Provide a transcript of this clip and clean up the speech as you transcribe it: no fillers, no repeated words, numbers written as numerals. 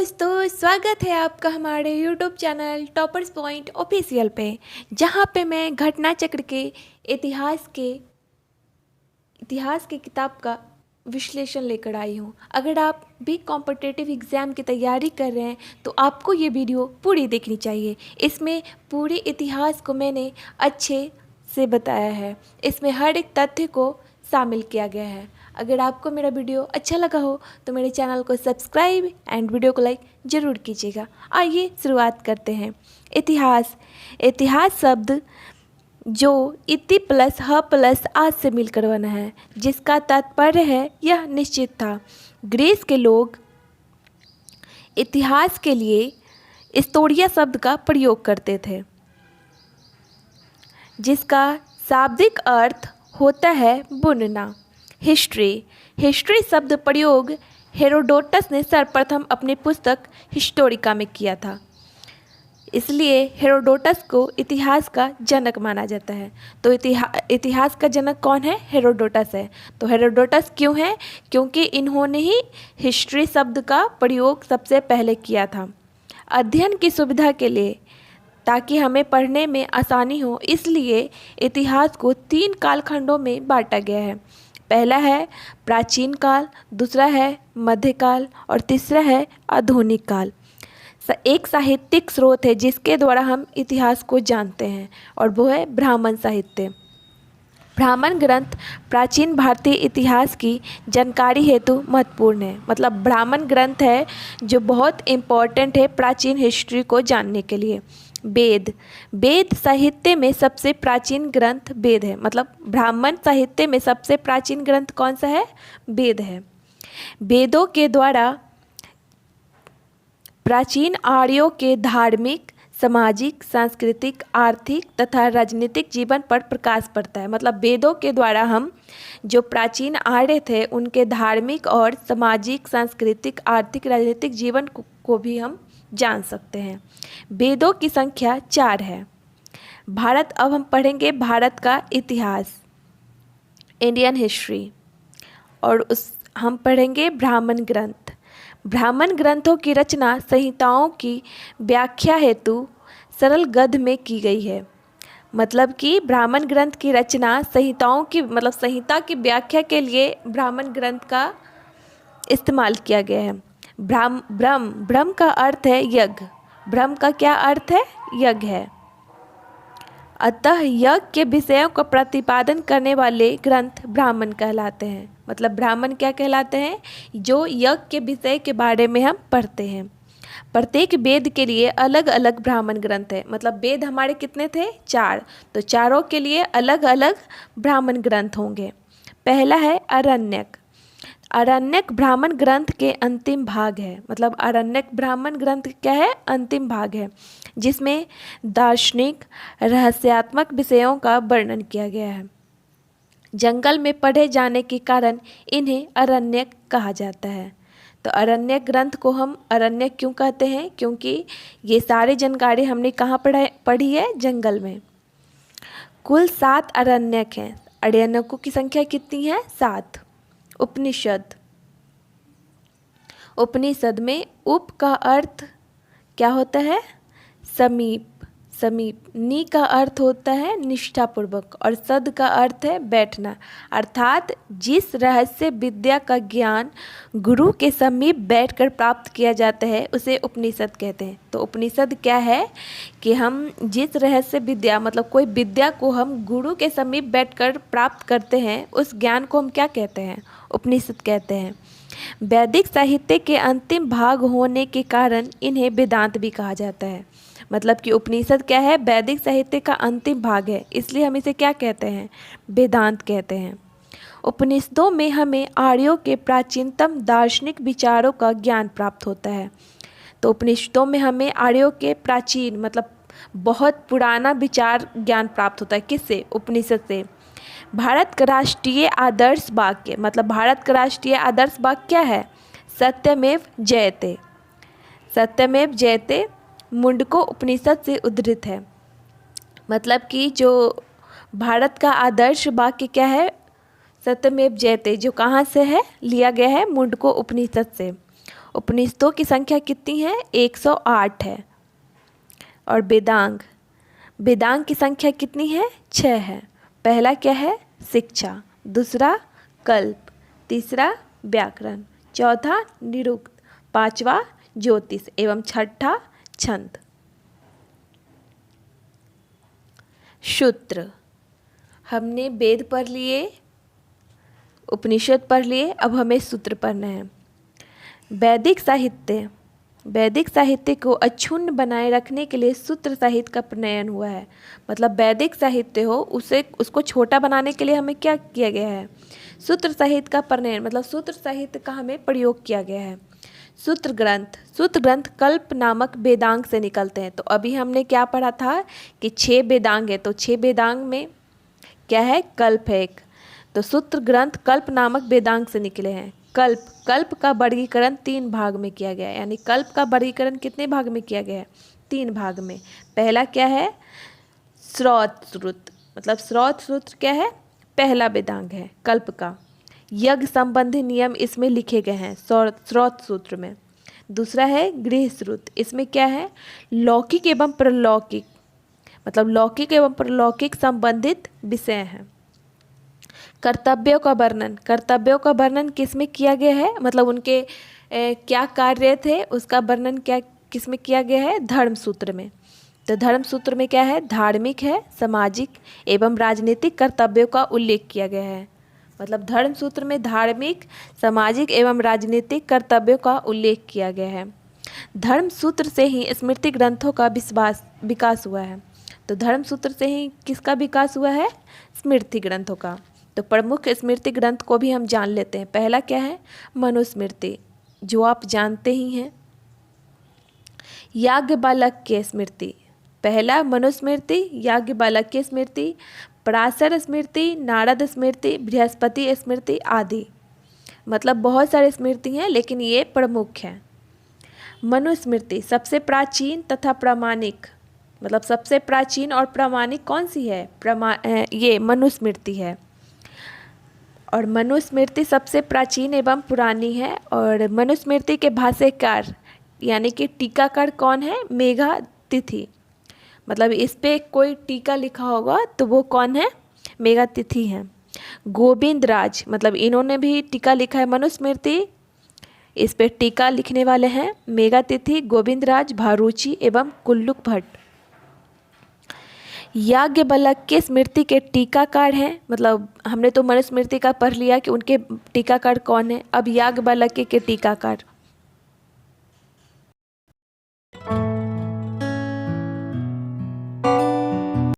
दोस्तों, स्वागत है आपका हमारे YouTube channel toppers point official पे, जहाँ पे मैं घटना चक्र के इतिहास के किताब का विश्लेषण लेकर आई हूँ। अगर आप भी कॉम्पिटिटिव एग्ज़ाम की तैयारी कर रहे हैं तो आपको ये वीडियो पूरी देखनी चाहिए। इसमें पूरे इतिहास को मैंने अच्छे से बताया है। इसमें हर एक तथ्य को शामिल किया गया है। अगर आपको मेरा वीडियो अच्छा लगा हो तो मेरे चैनल को सब्सक्राइब एंड वीडियो को लाइक ज़रूर कीजिएगा। आइए शुरुआत करते हैं। इतिहास शब्द जो इति प्लस ह प्लस आज से मिलकर बना है, जिसका तात्पर्य है यह निश्चित था। ग्रीस के लोग इतिहास के लिए हिस्टोरिया शब्द का प्रयोग करते थे, जिसका शाब्दिक अर्थ होता है बुनना। हिस्ट्री शब्द प्रयोग हेरोडोटस ने सर्वप्रथम अपनी पुस्तक हिस्टोरिका में किया था, इसलिए हेरोडोटस को इतिहास का जनक माना जाता है। तो इतिहास का जनक कौन है? हेरोडोटस है। तो हेरोडोटस क्यों है? क्योंकि इन्होंने ही हिस्ट्री शब्द का प्रयोग सबसे पहले किया था। अध्ययन की सुविधा के लिए, ताकि हमें पढ़ने में आसानी हो, इसलिए इतिहास को 3 कालखंडों में बांटा गया है। पहला है प्राचीन काल, दूसरा है मध्यकाल और तीसरा है आधुनिक काल। एक साहित्यिक स्रोत है जिसके द्वारा हम इतिहास को जानते हैं, और वो है ब्राह्मण साहित्य। ब्राह्मण ग्रंथ प्राचीन भारतीय इतिहास की जानकारी हेतु महत्वपूर्ण है। मतलब ब्राह्मण ग्रंथ है जो बहुत इम्पोर्टेंट है प्राचीन हिस्ट्री को जानने के लिए। वेद साहित्य में सबसे प्राचीन ग्रंथ वेद है। मतलब ब्राह्मण साहित्य में सबसे प्राचीन ग्रंथ कौन सा है? वेद है। वेदों के द्वारा प्राचीन आर्यों के धार्मिक, सामाजिक, सांस्कृतिक, आर्थिक तथा राजनीतिक जीवन पर प्रकाश पड़ता है। मतलब वेदों के द्वारा हम जो प्राचीन आर्य थे उनके धार्मिक और सामाजिक, सांस्कृतिक, आर्थिक, राजनीतिक जीवन को भी हम जान सकते हैं। वेदों की संख्या 4 है। अब हम पढ़ेंगे भारत का इतिहास, इंडियन हिस्ट्री, और हम पढ़ेंगे ब्राह्मण ग्रंथ। ब्राह्मण ग्रंथों की रचना संहिताओं की व्याख्या हेतु सरल गद्य में की गई है। मतलब कि ब्राह्मण ग्रंथ की रचना संहिता की व्याख्या के लिए ब्राह्मण ग्रंथ का इस्तेमाल किया गया है। ब्रह्म का अर्थ है यज्ञ। ब्रह्म का क्या अर्थ है? यज्ञ है। अतः यज्ञ के विषयों का प्रतिपादन करने वाले ग्रंथ ब्राह्मण कहलाते हैं। मतलब ब्राह्मण क्या कहलाते हैं? जो यज्ञ के विषय के बारे में हम पढ़ते हैं। प्रत्येक वेद के लिए अलग अलग ब्राह्मण ग्रंथ है। मतलब वेद हमारे कितने थे? 4। तो चारों के लिए अलग अलग ब्राह्मण ग्रंथ होंगे। पहला है आरण्यक। आरण्यक ब्राह्मण ग्रंथ के अंतिम भाग है। मतलब आरण्यक ब्राह्मण ग्रंथ क्या है? अंतिम भाग है, जिसमें दार्शनिक, रहस्यात्मक विषयों का वर्णन किया गया है। जंगल में पढ़े जाने के कारण इन्हें आरण्यक कहा जाता है। तो आरण्यक ग्रंथ को हम आरण्यक क्यों कहते हैं? क्योंकि ये सारी जानकारी हमने कहाँ पढ़ी है? जंगल में। कुल 7 आरण्यक हैं। आरण्यकों की संख्या कितनी है? 7। उपनिषद में उप का अर्थ क्या होता है? समीप। नी का अर्थ होता है निष्ठापूर्वक, और सद का अर्थ है बैठना। अर्थात जिस रहस्य विद्या का ज्ञान गुरु के समीप बैठकर प्राप्त किया जाता है उसे उपनिषद कहते हैं। तो उपनिषद क्या है कि हम जिस रहस्य विद्या, मतलब कोई विद्या को हम गुरु के समीप बैठकर प्राप्त करते हैं, उस ज्ञान को हम क्या कहते हैं? उपनिषद कहते हैं। वैदिक साहित्य के अंतिम भाग होने के कारण इन्हें वेदांत भी कहा जाता है। मतलब कि उपनिषद क्या है? वैदिक साहित्य का अंतिम भाग है, इसलिए हम इसे क्या कहते हैं? वेदांत कहते हैं। उपनिषदों में हमें आर्यों के प्राचीनतम दार्शनिक विचारों का ज्ञान प्राप्त होता है। तो उपनिषदों में हमें आर्यों के प्राचीन, मतलब बहुत पुराना विचार ज्ञान प्राप्त होता है। किससे? उपनिषद से। भारत का राष्ट्रीय आदर्श वाक्य, मतलब भारत का राष्ट्रीय आदर्श वाक्य क्या है? सत्यमेव जयते। सत्यमेव जयते मुंडको उपनिषद से उद्धृत है। मतलब कि जो भारत का आदर्श वाक्य क्या है? सत्यमेव जयते, जो कहाँ से है? लिया गया है मुंडको उपनिषद से। उपनिषदों की संख्या कितनी है? 108 है। और वेदांग, वेदांग की संख्या कितनी है? 6 है। पहला क्या है? शिक्षा, दूसरा कल्प, तीसरा व्याकरण, चौथा निरुक्त, पांचवा ज्योतिष एवं छठा छंद। सूत्र, हमने वेद पढ़ लिए, उपनिषद पढ़ लिए, अब हमें सूत्र पढ़ना है। वैदिक साहित्य, वैदिक साहित्य को अक्षुण्ण बनाए रखने के लिए सूत्र साहित्य का प्रणयन हुआ है। मतलब वैदिक साहित्य हो उसको छोटा बनाने के लिए हमें क्या किया गया है? सूत्र साहित्य का प्रणयन, मतलब सूत्र साहित्य का हमें प्रयोग किया गया है। सूत्र ग्रंथ, सूत्र ग्रंथ कल्प नामक वेदांग से निकलते हैं। तो अभी हमने क्या पढ़ा था कि 6 वेदांग है, तो 6 वेदांग में क्या है? कल्प है एक। तो सूत्र ग्रंथ कल्प नामक वेदांग से निकले हैं। कल्प, कल्प का वर्गीकरण 3 भाग में किया गया है। यानी कल्प का वर्गीकरण कितने भाग में किया गया है? 3 भाग में। पहला क्या है? स्रोत सूत्र, मतलब स्रोत सूत्र क्या है? पहला वेदांग है कल्प का। यज्ञ संबंधी नियम इसमें लिखे गए हैं स्रोत सूत्र में। दूसरा है गृह सूत्र, इसमें क्या है? लौकिक एवं प्रलौकिक, मतलब लौकिक एवं प्रलौकिक संबंधित विषय हैं। कर्तव्यों का वर्णन, कर्तव्यों का वर्णन किस में किया गया है? मतलब उनके क्या कार्य थे उसका वर्णन क्या किस में किया गया है? धर्म सूत्र में। तो धर्म सूत्र में क्या है? धार्मिक है, सामाजिक एवं राजनीतिक कर्तव्यों का उल्लेख किया गया है। मतलब धर्म सूत्र में धार्मिक, सामाजिक एवं राजनीतिक कर्तव्यों का उल्लेख किया गया है। धर्म सूत्र से ही स्मृति ग्रंथों का विकास हुआ है। तो धर्म सूत्र से ही किसका विकास हुआ है? स्मृति ग्रंथों का। तो प्रमुख स्मृति ग्रंथ को भी हम जान लेते हैं। पहला क्या है? मनुस्मृति, जो आप जानते ही हैं। याज्ञवल्क्य स्मृति, पहला मनुस्मृति, याज्ञवल्क्य स्मृति, पराशर स्मृति, नारद स्मृति, बृहस्पति स्मृति आदि। मतलब बहुत सारे स्मृति हैं लेकिन ये प्रमुख हैं। मनुस्मृति सबसे प्राचीन तथा प्रामाणिक, मतलब सबसे प्राचीन और प्रामाणिक कौन सी है? ये मनुस्मृति है। और मनुस्मृति सबसे प्राचीन एवं पुरानी है। और मनुस्मृति के भाष्यकार यानी कि टीकाकार कौन है? मेघातिथि। मतलब इस पे कोई टीका लिखा होगा तो वो कौन है? मेघातिथि हैं। गोविंद राज, मतलब इन्होंने भी टीका लिखा है मनुस्मृति, इस पे टीका लिखने वाले हैं मेघातिथि, गोविंद राज, भारूची एवं कुल्लुक भट्ट। याज्ञवल्क्य स्मृति के टीकाकार हैं। मतलब हमने तो मनुस्मृति का पढ़ लिया कि उनके टीकाकार कौन है। अब याज्ञवल्क्य के टीकाकार,